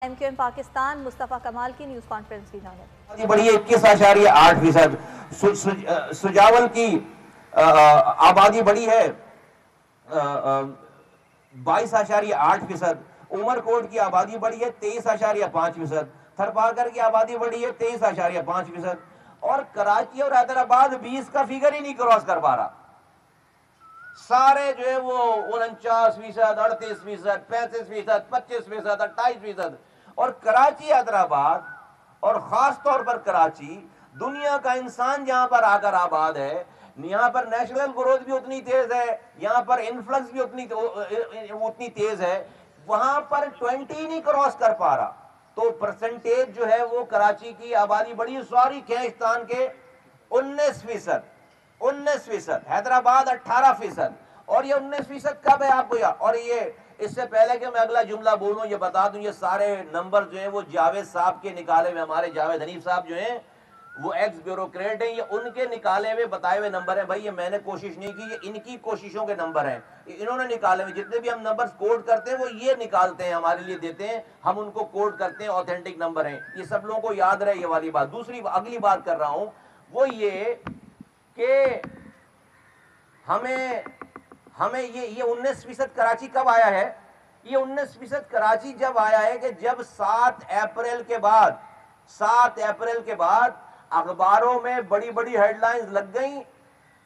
M Q M Pakistan مصطفیٰ کمال کی news conference کی جانب بڑی ہے 21.8%. سجاول کی آبادی بڑی ہے 22.8%. عمر کوٹ کی آبادی بڑی ہے 23.5%. تھرپاکر کی آبادی بڑی ہے 23.5%. اور کراچی اور حیدرآباد 20 کا فگر ہی نہیں کراس کر پا رہا. سارے جو ہے وہ 49%, 38%, 35%, 25%, 28%. اور کراچی حیدرآباد اور خاص طور پر کراچی دنیا کا انسان جہاں پر آ کر آباد ہے, یہاں پر نیشنل گروتھ بھی اتنی تیز ہے, یہاں پر انفلکس بھی اتنی تیز ہے, وہاں پر 20 نہیں کراس کر پا رہا. تو پرسنٹیج جو ہے وہ کراچی کی آبادی بڑی, سوری کیشتان کے 19%, حیدرآباد 18%. اور یہ 19% کب ہے آپ کو یاد؟ اور یہ اس سے پہلے کہ میں اگلا جملہ بولوں یہ بتا دوں, یہ سارے نمبر جو ہیں وہ جاوید صاحب کے نکالے ہوئے, ہمارے جاوید حنیف صاحب جو ہیں وہ ایکس بیوروکریٹ ہیں, یہ ان کے نکالے ہوئے بتائے ہوئے نمبر ہیں. بھائی یہ میں نے کوشش نہیں کی, یہ ان کی کوششوں کے نمبر ہیں, انہوں نے نکالے ہوئے. جتنے بھی ہم نمبرز کوڈ کرتے ہیں وہ یہ نکالتے ہیں, ہمارے لیے دیتے ہیں, ہم ان کو کوڈ کرتے ہیں, اوتھینٹک نمبر ہیں. یہ سب لوگوں کو یاد رہے یہ والی بات. دوسری اگلی بات کر رہا ہوں وہ یہ کہ ہمیں یہ 19% کراچی کب آیا ہے؟ یہ 19% کراچی جب آیا ہے کہ جب 7 اپریل کے بعد اخباروں میں بڑی بڑی ہیڈ لائنز لگ گئیں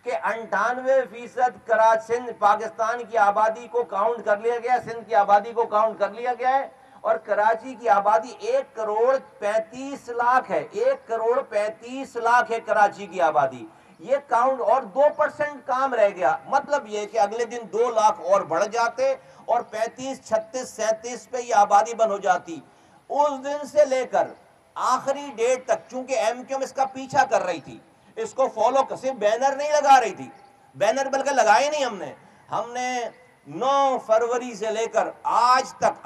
کہ 98% سندھ پاکستان کی آبادی کو کاؤنٹ کر لیا گیا, سندھ کی آبادی کو کاؤنٹ کر لیا گیا ہے, اور کراچی کی آبادی 1,35,00,000 ہے. 1,35,00,000 ہے کراچی کی آبادی. یہ کاؤنٹ اور 2% کام رہ گیا. مطلب یہ کہ اگلے دن 2 لاکھ اور بڑھ جاتے اور 35, 36, 37 پہ یہ آبادی بند ہو جاتی. اس دن سے لے کر آخری ڈیٹ تک, چونکہ ایم کیو ایم اس کا پیچھا کر رہی تھی, اس کو فالو کر, صرف بینر نہیں لگا رہی تھی, بینر بلکہ لگائے نہیں ہم نے 9 فروری سے لے کر آج تک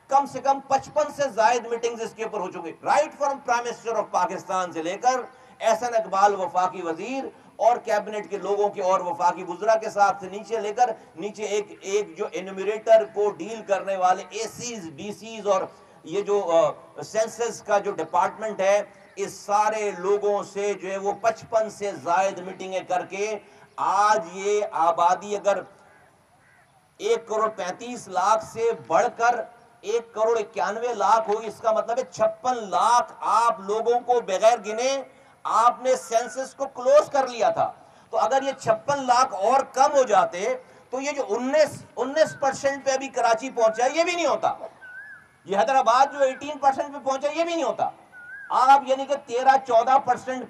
کم سے کم 55 سے زائد میٹنگز اس کے اوپر ہو چکے. Right from prime minister of Pakistan سے لے کر احسن اقبال وفاقی وزیر اور کیبنٹ کے لوگوں کے اور وفاقی وزراء کے ساتھ سے نیچے لے کر نیچے ایک جو انومریٹر کو ڈیل کرنے والے اے سیز, ڈی سیز اور یہ جو سینسس کا جو ڈپارٹمنٹ ہے, اس سارے لوگوں سے جو ہے وہ 55 سے زائد میٹنگیں کر کے آج یہ آبادی اگر 1,35,00,000 سے بڑھ کر 1,91,00,000 ہوگی, اس کا مطلب ہے 56 لاکھ آپ لوگوں کو بغیر گنے آپ نے سینسس کو کلوز کر لیا تھا. تو اگر یہ 56 لاکھ اور کم ہو جاتے تو یہ جو 19% پہ ابھی کراچی پہنچا یہ بھی نہیں ہوتا. یہ حیدرآباد جو 18% پہ پہنچا یہ بھی نہیں ہوتا. آپ یعنی کہ 13-14%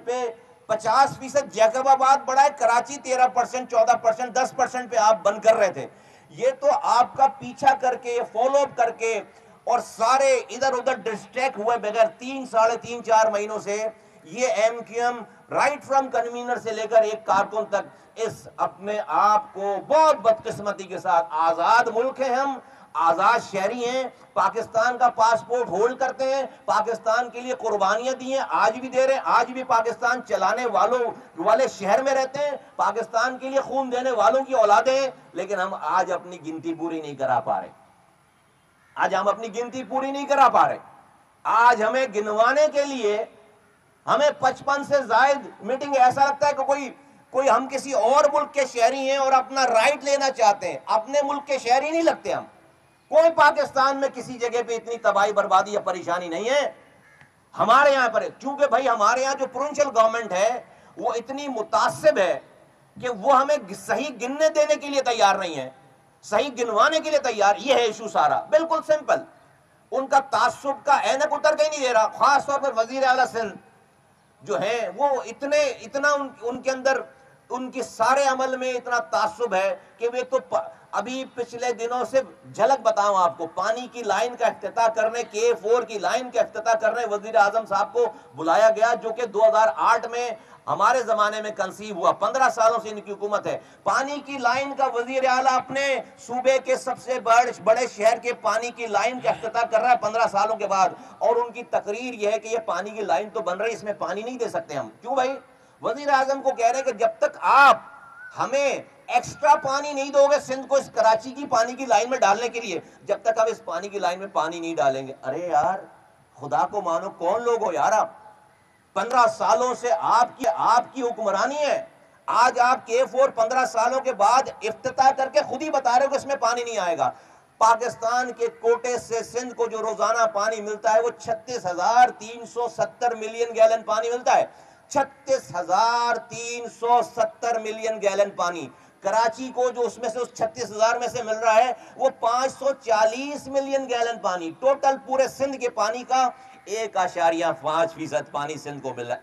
پہ 50% جیکب آباد بڑھا ہے, کراچی 13%, 14%, 10% پہ آپ بند کر رہے تھے. یہ تو آپ کا پیچھا کر کے, فالو اپ کر کے اور سارے ادھر ادھر ڈسٹریکٹ ہوئے بغیر 3-4.5 مہینوں سے یہ M Q M right from convener سے لے کر ایک کارکن تک اس اپنے آپ کو بہت بدقسمتی کے ساتھ, آزاد ملک ہیں ہم, آزاد شہری ہیں, پاکستان کا پاسپورٹ ہولڈ کرتے ہیں, پاکستان کے لیے قربانیاں دی ہیں, آج بھی دے رہے ہیں, آج بھی پاکستان چلانے والے شہر میں رہتے ہیں, پاکستان کے لیے خون دینے والوں کی اولادیں ہیں, لیکن ہم آج اپنی گنتی پوری نہیں کرا پا رہے. آج ہمیں گنوانے کے لیے ہمیں 55 سے زائد میٹنگ, ایسا لگتا ہے کہ کوئی ہم کسی اور ملک کے شہری ہیں اور اپنا رائٹ لینا چاہتے ہیں. اپنے ملک کے شہری نہیں لگتے ہم. کوئی پاکستان میں کسی جگہ پہ اتنی تباہی بربادی یا پریشانی نہیں ہے ہمارے یہاں پر, چونکہ بھائی ہمارے یہاں جو پروونشل گورنمنٹ ہے وہ اتنی متعصب ہے کہ وہ ہمیں صحیح گننے دینے کے لیے تیار نہیں ہے, صحیح گنوانے کے لیے تیار. یہ ہے ایشو سارا, بالکل سمپل. ان کا تعصب کا اینک اتر کے ہی نہیں دے رہا. خاص طور پر وزیر اعلیٰ سندھ جو ہیں وہ اتنا ان کے اندر ان کی سارے عمل میں اتنا تعصب ہے کہ وہ تو ابھی پچھلے دنوں سے جھلک بتاؤں آپ کو, پانی کی لائن کا افتتاح کرنے, K4 کی لائن کا افتتاح کرنے وزیر اعظم صاحب کو بلایا گیا, جو کہ 2008 میں ہمارے زمانے میں کنسیو ہوا. 15 سالوں سے ان کی حکومت ہے. پانی کی لائن کا وزیر اعلیٰ اپنے صوبے کے سب سے بڑے شہر کے پانی کی لائن کا افتتاح کر رہا ہے 15 سالوں کے بعد, اور ان کی تقریر یہ ہے کہ یہ پانی کی لائن تو بن رہی ہے, اس میں پانی نہیں دے سکتے ہم. کیوں بھائی؟ وزیر اعظم کو کہہ رہے ہیں کہ جب تک آپ ہمیں ایکسٹرا پانی نہیں دو گے سندھ کو اس کراچی کی پانی کی لائن میں ڈالنے کے لیے، جب تک آپ اس پانی کی لائن میں پانی نہیں ڈالیں گے. ارے یار خدا کو مانو، کون لوگ ہو یار آپ؟ 15 سالوں سے آپ کی حکمرانی ہے. آج آپ K4 15 سالوں کے بعد افتتاح کر کے خود ہی بتا رہے ہو کہ اس میں پانی نہیں آئے گا. پاکستان کے کوٹے سے سندھ کو جو روزانہ پانی ملتا ہے وہ 36,370 ملین گیلن پانی ملتا ہے. 36,370 ملین گیلن پانی. کراچی کو جو اس میں سے اس 36,000 میں سے مل رہا ہے وہ 540 ملین گیلن پانی. ٹوٹل پورے سندھ کے پانی کا 1.5% پانی سندھ کو مل رہا ہے.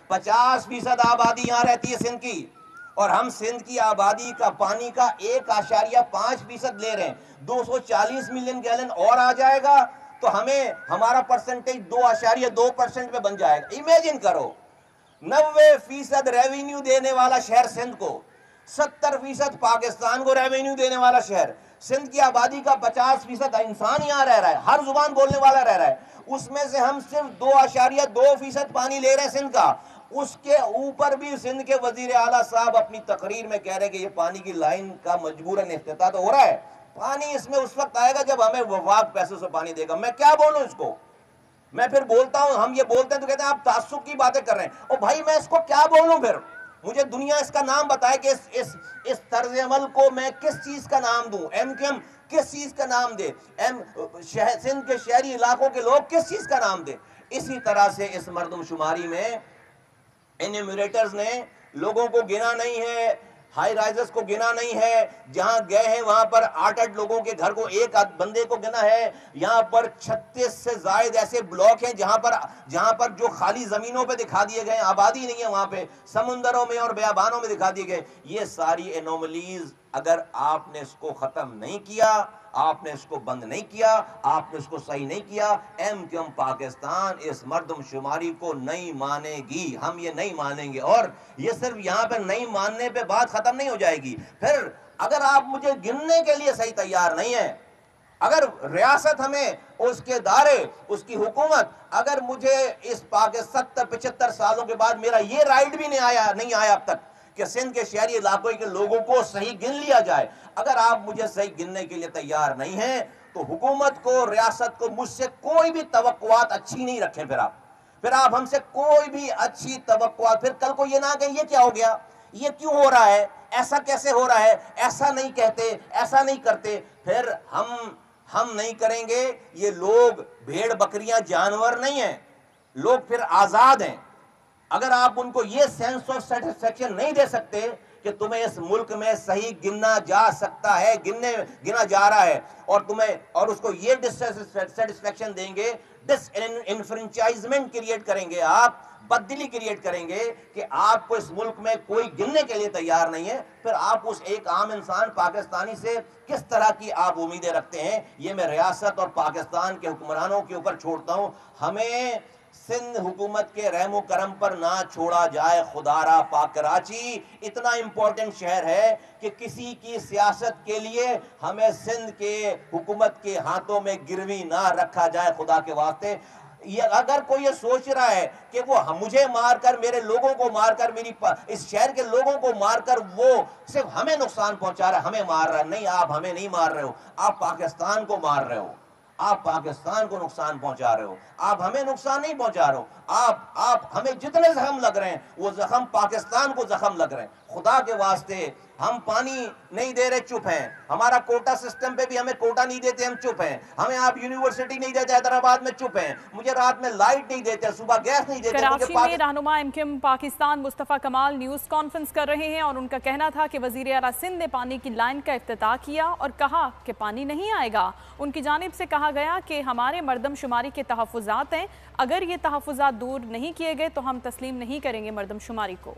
50% آبادی یہاں رہتی ہے سندھ کی، اور ہم سندھ کی آبادی کا پانی کا 1.5% لے رہے ہیں. 240 ملین گیلن اور آ جائے گا تو ہمارا پرسنٹیج 2.2% پہ بن جائے گا. امیجن کرو 90% ریونیو دینے والا شہر سندھ کو، 70% پاکستان کو ریونیو دینے والا شہر. سندھ کی آبادی کا 50% انسان یہاں رہ رہا ہے، ہر زبان بولنے والا رہ رہا ہے. اس میں سے ہم صرف 2.2% پانی لے رہے ہیں سندھ کا. اس کے اوپر بھی سندھ کے وزیر اعلیٰ صاحب اپنی تقریر میں کہہ رہے کہ یہ پانی کی لائن کا مجبوراً افتتاح تو ہو رہا ہے. پانی اس میں اس وقت آئے گا جب ہمیں وفاق پیسوں سے پانی دے گا. میں کیا بولوں اس کو؟ میں پھر بولتا ہوں، ہم یہ بولتے ہیں تو کہتے ہیں آپ تعصب کی باتیں کر رہے ہیں. او بھائی میں اس کو کیا بولوں پھر؟ مجھے دنیا اس کا نام بتائے کہ اس طرز عمل کو میں کس چیز کا نام دوں؟ ایم کیو ایم کس چیز کا نام دے؟ سندھ کے شہری علاقوں کے لوگ کس چیز کا نام دے؟ اسی طرح سے اس مردم شماری میں انیمیریٹرز نے لوگوں کو گنا نہیں ہے، ہائی رائزرز کو گنا نہیں ہے. جہاں گئے ہیں وہاں پر 8 لوگوں کے گھر کو ایک بندے کو گنا ہے. یہاں پر 36 سے زائد ایسے بلاک ہیں جہاں پر جو خالی زمینوں پہ دکھا دیے گئے، آبادی نہیں ہے وہاں پہ، سمندروں میں اور بیابانوں میں دکھا دیے گئے. یہ ساری انوملیز اگر آپ نے اس کو ختم نہیں کیا، آپ نے اس کو بند نہیں کیا، آپ نے اس کو صحیح نہیں کیا، ایم کیو ایم پاکستان اس مردم شماری کو نہیں مانے گی. ہم یہ نہیں مانیں گے. اور یہ صرف یہاں پہ نہیں ماننے پہ بات ختم نہیں ہو جائے گی. پھر اگر آپ مجھے گننے کے لیے صحیح تیار نہیں ہیں، اگر ریاست ہمیں اس کے دارے، اس کی حکومت، اگر مجھے اس 75 سالوں کے بعد میرا یہ رائٹ بھی نہیں آیا اب تک کہ سندھ کے شہری علاقوں کے لوگوں کو صحیح گن لیا جائے، اگر آپ مجھے صحیح گننے کے لیے تیار نہیں ہیں تو حکومت کو، ریاست کو مجھ سے کوئی بھی توقعات اچھی نہیں رکھیں. پھر آپ ہم سے کوئی بھی اچھی توقعات، پھر کل کو یہ نہ کہیں یہ کیا ہو گیا، یہ کیوں ہو رہا ہے، ایسا کیسے ہو رہا ہے، ایسا نہیں کہتے، ایسا نہیں کرتے. پھر ہم نہیں کریں گے. یہ لوگ بھیڑ بکریاں جانور نہیں ہیں، لوگ پھر آزاد ہیں. اگر آپ ان کو یہ سینس آف سیٹسفیکشن نہیں دے سکتے کہ تمہیں اس ملک میں صحیح گننا جا سکتا ہے، گنا جا رہا ہے، اور اس کو یہ ڈسسیٹسفیکشن دیں گے، ڈس انفرنچائزمنٹ کریٹ کریں گے، آپ بددلی کریٹ کریں گے کہ آپ کو اس ملک میں کوئی گننے کے لیے تیار نہیں ہے، پھر آپ اس ایک عام انسان پاکستانی سے کس طرح کی آپ امیدیں رکھتے ہیں؟ یہ میں ریاست اور پاکستان کے حکمرانوں کے اوپر چھوڑتا ہوں. ہمیں سندھ حکومت کے رحم و کرم پر نہ چھوڑا جائے. خدا را پاک کراچی اتنا امپورٹنٹ شہر ہے کہ کسی کی سیاست کے لیے ہمیں سندھ کے حکومت کے ہاتھوں میں گروی نہ رکھا جائے. خدا کے واسطے اگر کوئی یہ سوچ رہا ہے کہ وہ مجھے مار کر، میرے لوگوں کو مار کر، اس شہر کے لوگوں کو مار کر وہ صرف ہمیں نقصان پہنچا رہا ہے، ہمیں مار رہا ہے، نہیں، آپ ہمیں نہیں مار رہے ہو، آپ پاکستان کو مار رہے ہو، آپ پاکستان کو نقصان پہنچا رہے ہو، آپ ہمیں نقصان نہیں پہنچا رہے ہو. آپ ہمیں جتنے زخم لگ رہے ہیں وہ زخم پاکستان کو زخم لگ رہے ہیں. خدا کے واسطے ہم پانی نہیں دے رہے، چپ ہیں. ہمارا کوٹا سسٹم پہ بھی ہمیں کوٹا نہیں دیتے، ہم چپ ہیں. ہمیں آپ یونیورسٹی نہیں دیتے حیدرآباد میں، چپ ہیں. مجھے رات میں لائٹ نہیں دیتے، صبح گیس نہیں دیتے. کراچی میں رہنما ایم کیو ایم پاکستان مصطفیٰ کمال نیوز کانفرنس کر رہے ہیں اور ان کا کہنا تھا کہ وزیر اعلیٰ سندھ نے پانی کی لائن کا افتتاح کیا اور کہا کہ پانی نہیں آئے گا. ان کی جانب سے کہا گیا کہ ہمارے مردم شماری کے تحفظات ہیں، اگر یہ تحفظات دور نہیں کیے گئے تو ہم تسلیم نہیں کریں گے مردم شماری کو.